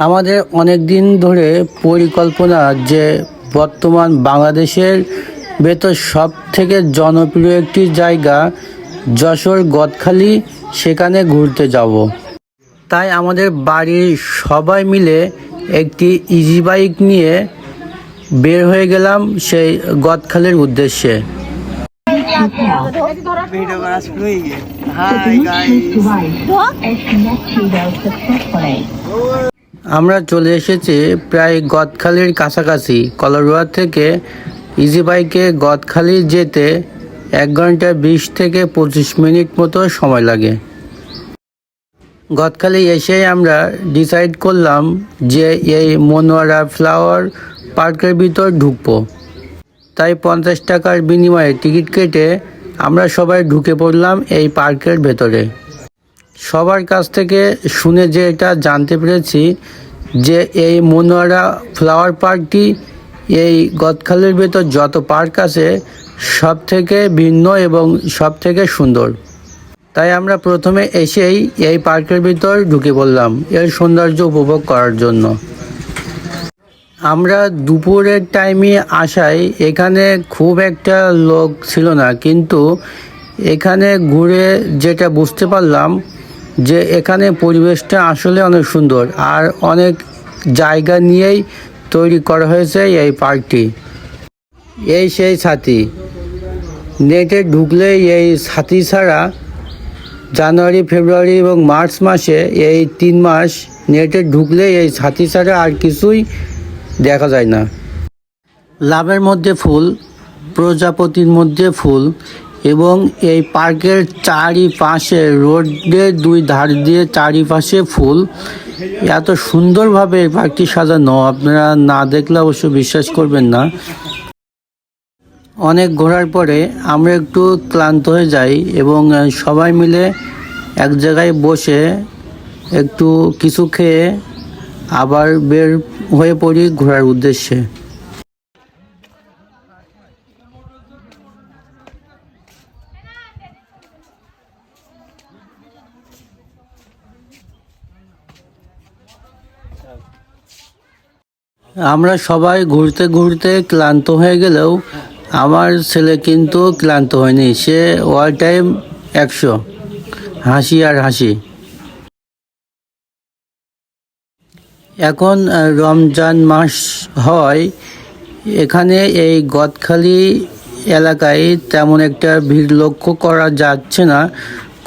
আমাদের অনেক দিন ধরে পরিকল্পনা যে বর্তমান বাংলাদেশের ভেতর সব থেকে জনপ্রিয় একটি জায়গা যশোর গদখালি, সেখানে ঘুরতে যাব। তাই আমাদের বাড়ির সবাই মিলে একটি ইজি বাইক নিয়ে বের হয়ে গেলাম সেই গদখালির উদ্দেশ্যে। আমরা চলে এসেছি প্রায় গদখালির কাছাকাছি। কলারোয়া থেকে ইজি বাইকে গদখালি যেতে 1 ঘন্টা 20 থেকে 25 মিনিট মতো সময় লাগে। গদখালি এসেই আমরা ডিসাইড করলাম যে এই মনোয়ারা ফ্লাওয়ার পার্কের ভিতর ঢুকবো। তাই 50 টাকার বিনিময়ে টিকিট কেটে আমরা সবাই ঢুকে পড়লাম এই পার্কের ভেতরে। সবার কাছ থেকে শুনে যে এটা জানতে পেরেছি যে এই মনোয়ারা ফ্লাওয়ার পার্কটি এই গদখালির ভেতর যত পার্ক আছে সব থেকে ভিন্ন এবং সব থেকে সুন্দর। তাই আমরা প্রথমে এসেই এই পার্কের ভিতর ঢুকে পড়লাম এর সৌন্দর্য উপভোগ করার জন্য। আমরা দুপুরের টাইমে আসায় এখানে খুব একটা লোক ছিল না, কিন্তু এখানে ঘুরে যেটা বুঝতে পারলাম যে এখানে পরিবেশটা আসলে অনেক সুন্দর আর অনেক জায়গা নিয়েই তৈরি করা হয়েছে এই পার্কটি। এই সেই ছাতি, নেটে ঢুকলে এই ছাতি ছাড়া জানুয়ারি, ফেব্রুয়ারি এবং মার্চ মাসে এই 3 মাস নেটে ঢুকলে এই ছাতি ছাড়া আর কিছুই দেখা যায় না। লাভের মধ্যে ফুল, প্রজাপতির মধ্যে ফুল এবং এই পার্কের চারিপাশে রোডের 2 ধার দিয়ে চারিপাশে ফুল। এত সুন্দরভাবে এই পার্কটি সাজানো, আপনারা না দেখলে অবশ্য বিশ্বাস করবেন না। অনেক ঘোরার পরে আমরা একটু ক্লান্ত হয়ে যাই এবং সবাই মিলে এক জায়গায় বসে একটু কিছু খেয়ে আবার বের হয়ে পড়ি ঘোরার উদ্দেশ্যে। আমরা সবাই ঘুরতে ঘুরতে ক্লান্ত হয়ে গেলেও আমার ছেলে কিন্তু ক্লান্ত হয়নি, সে অল টাইম 100 হাসি আর হাসি। এখন রমজান মাস হয়, এখানে এই গদখালি এলাকায় তেমন একটা ভিড় লক্ষ্য করা যাচ্ছে না।